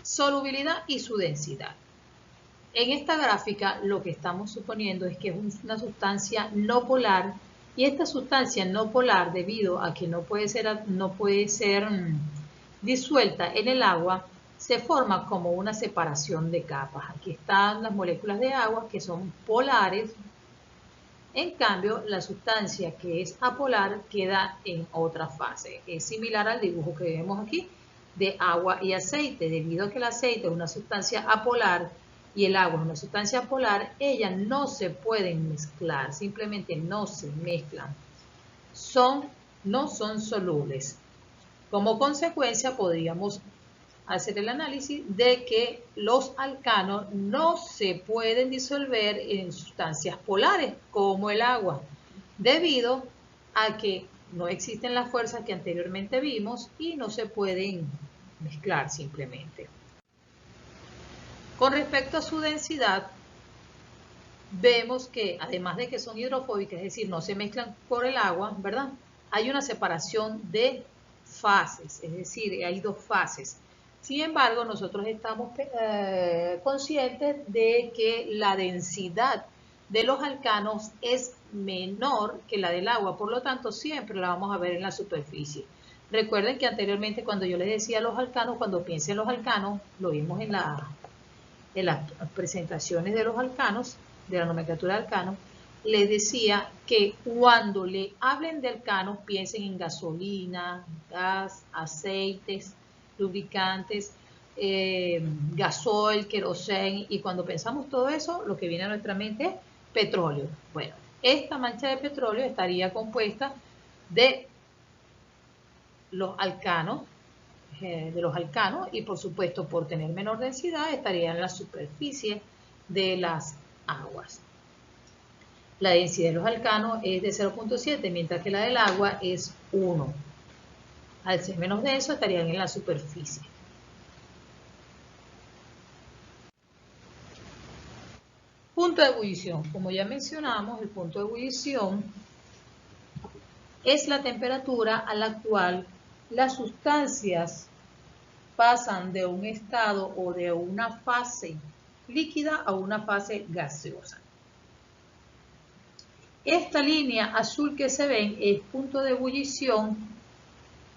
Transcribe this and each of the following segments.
solubilidad y su densidad. En esta gráfica lo que estamos suponiendo es que es una sustancia no polar, y esta sustancia no polar, debido a que no puede ser disuelta en el agua, se forma como una separación de capas. Aquí están las moléculas de agua que son polares. En cambio, la sustancia que es apolar queda en otra fase. Es similar al dibujo que vemos aquí de agua y aceite. Debido a que el aceite es una sustancia apolar y el agua es una sustancia polar, ellas no se pueden mezclar, simplemente no se mezclan. No son solubles. Como consecuencia, podríamos hacer el análisis de que los alcanos no se pueden disolver en sustancias polares como el agua, debido a que no existen las fuerzas que anteriormente vimos y no se pueden mezclar simplemente. Con respecto a su densidad, vemos que además de que son hidrofóbicas, es decir, no se mezclan con el agua, ¿verdad? Hay una separación de fases, es decir, hay dos fases. Sin embargo, nosotros estamos conscientes de que la densidad de los alcanos es menor que la del agua, por lo tanto siempre la vamos a ver en la superficie. Recuerden que anteriormente cuando yo les decía los alcanos, cuando piensen los alcanos, lo vimos en las presentaciones de los alcanos, de la nomenclatura de alcanos, les decía que cuando le hablen de alcanos piensen en gasolina, gas, aceites, lubricantes, gasoil, queroseno, y cuando pensamos todo eso, lo que viene a nuestra mente es petróleo. Bueno, esta mancha de petróleo estaría compuesta de los alcanos, y por supuesto por tener menor densidad estaría en la superficie de las aguas. La densidad de los alcanos es de 0.7, mientras que la del agua es 1. Al ser menos denso estarían en la superficie. Punto de ebullición. Como ya mencionamos, el punto de ebullición es la temperatura a la cual las sustancias pasan de un estado o de una fase líquida a una fase gaseosa. Esta línea azul que se ven es punto de ebullición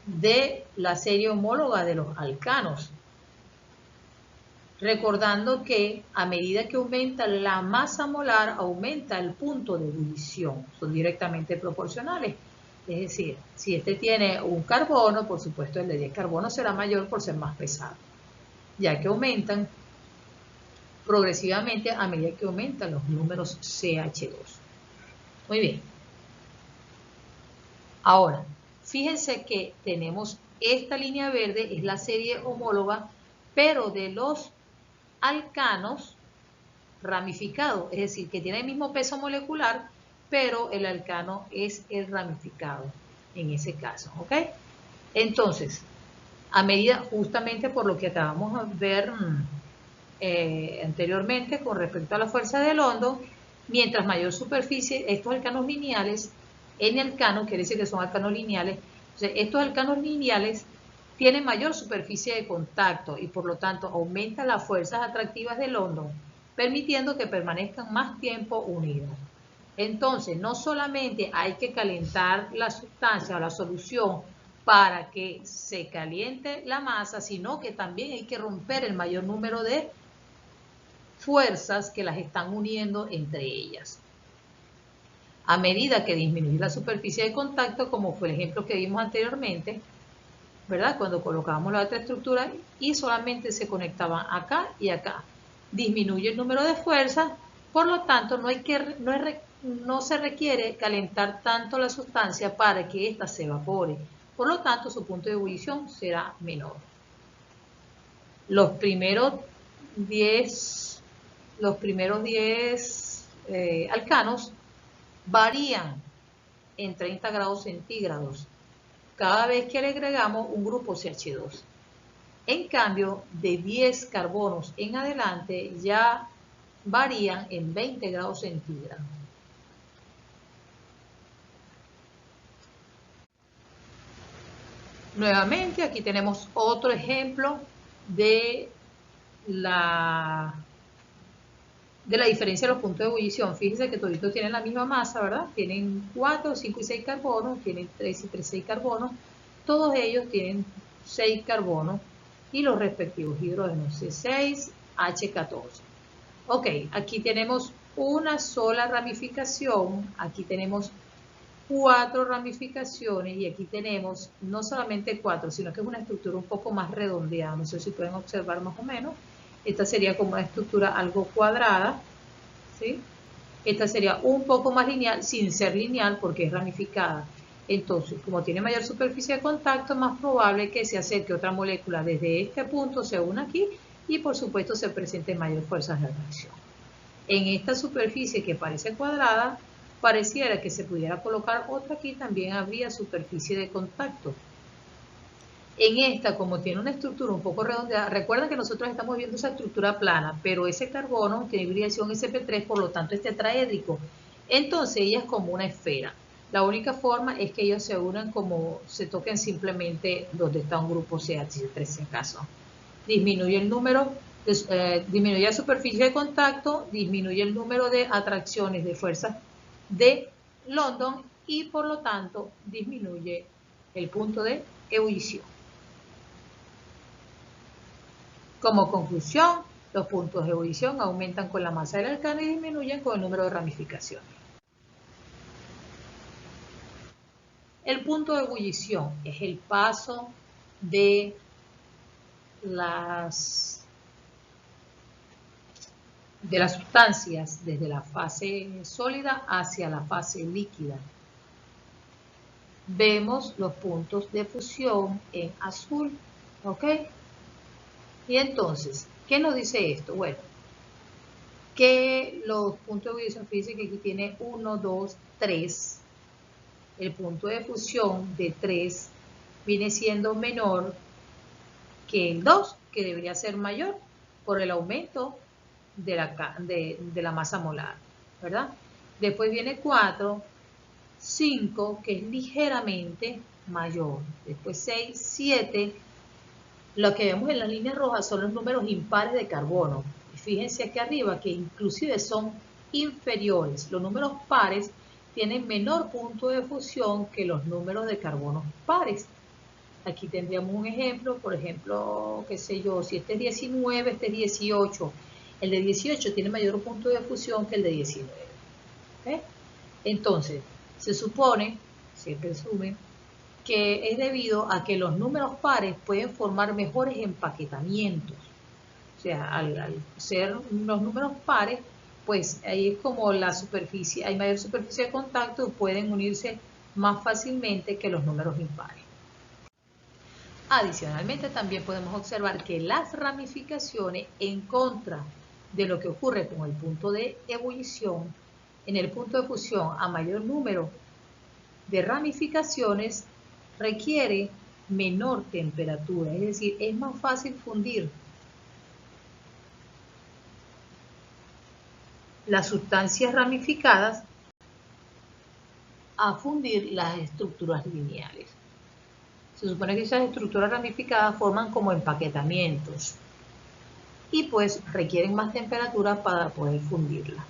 de la serie homóloga de los alcanos. Recordando que a medida que aumenta la masa molar, aumenta el punto de ebullición. Son directamente proporcionales. Es decir, si este tiene un carbono, por supuesto el de carbono será mayor por ser más pesado, ya que aumentan progresivamente a medida que aumentan los números CH2. Muy bien. Ahora, fíjense que tenemos esta línea verde, es la serie homóloga, pero de los alcanos ramificados, es decir, que tiene el mismo peso molecular, pero el alcano es el ramificado en ese caso, ¿ok? Entonces, a medida, justamente por lo que acabamos de ver anteriormente con respecto a la fuerza del hondo, mientras mayor superficie, estos alcanos lineales, N-alcano quiere decir que son alcanos lineales, entonces estos alcanos lineales tienen mayor superficie de contacto y por lo tanto aumentan las fuerzas atractivas del hondo, permitiendo que permanezcan más tiempo unidos. Entonces, no solamente hay que calentar la sustancia o la solución para que se caliente la masa, sino que también hay que romper el mayor número de fuerzas que las están uniendo entre ellas. A medida que disminuye la superficie de contacto, como fue el ejemplo que vimos anteriormente, ¿verdad? Cuando colocábamos la otra estructura y solamente se conectaban acá y acá. Disminuye el número de fuerzas, por lo tanto no se requiere calentar tanto la sustancia para que ésta se evapore. Por lo tanto, su punto de ebullición será menor. Los primeros 10 alcanos varían en 30 grados centígrados cada vez que le agregamos un grupo CH2. En cambio, de 10 carbonos en adelante ya varían en 20 grados centígrados. Nuevamente, aquí tenemos otro ejemplo de la diferencia de los puntos de ebullición. Fíjense que toditos tienen la misma masa, ¿verdad? Tienen 4, 5 y 6 carbonos, tienen 3 y 3, 6 carbonos. Todos ellos tienen 6 carbonos y los respectivos hidrógenos C6, H14. Ok, aquí tenemos una sola ramificación, aquí tenemos 4 ramificaciones y aquí tenemos no solamente 4, sino que es una estructura un poco más redondeada. No sé si pueden observar más o menos. Esta sería como una estructura algo cuadrada, ¿sí? Esta sería un poco más lineal, sin ser lineal porque es ramificada. Entonces, como tiene mayor superficie de contacto, es más probable que se acerque otra molécula desde este punto, se una aquí, y por supuesto se presenten mayores fuerzas de reacción. En esta superficie que parece cuadrada, pareciera que se pudiera colocar otra aquí, también habría superficie de contacto. En esta, como tiene una estructura un poco redondeada, recuerden que nosotros estamos viendo esa estructura plana, pero ese carbono tiene hibridación sp3, por lo tanto es tetraédrico. Entonces ella es como una esfera. La única forma es que ellos se unan como se toquen simplemente donde está un grupo CH3 en caso. Disminuye el número, disminuye la superficie de contacto, disminuye el número de atracciones de fuerzas de London y por lo tanto disminuye el punto de ebullición. Como conclusión, los puntos de ebullición aumentan con la masa del alcano y disminuyen con el número de ramificaciones. El punto de ebullición es el paso de las sustancias desde la fase sólida hacia la fase líquida. Vemos los puntos de fusión en azul, ¿ok? Y entonces, ¿qué nos dice esto? Bueno, que los puntos de ebullición, fíjense que aquí tiene 1, 2, 3. El punto de fusión de 3 viene siendo menor que el 2, que debería ser mayor por el aumento de la masa molar, ¿verdad? Después viene 4, 5, que es ligeramente mayor. Después 6, 7. Lo que vemos en las líneas rojas son los números impares de carbono. Y fíjense aquí arriba que inclusive son inferiores. Los números pares tienen menor punto de fusión que los números de carbonos pares. Aquí tendríamos un ejemplo, por ejemplo, qué sé yo, si este es 19, este es 18. El de 18 tiene mayor punto de fusión que el de 19. ¿Okay? Entonces, se supone, se presume, que es debido a que los números pares pueden formar mejores empaquetamientos. O sea, al ser los números pares, pues ahí es como la superficie, hay mayor superficie de contacto y pueden unirse más fácilmente que los números impares. Adicionalmente, también podemos observar que las ramificaciones en contra de lo que ocurre con el punto de ebullición, en el punto de fusión a mayor número de ramificaciones requiere menor temperatura, es decir, es más fácil fundir las sustancias ramificadas a fundir las estructuras lineales. Se supone que esas estructuras ramificadas forman como empaquetamientos y pues requieren más temperatura para poder fundirlas.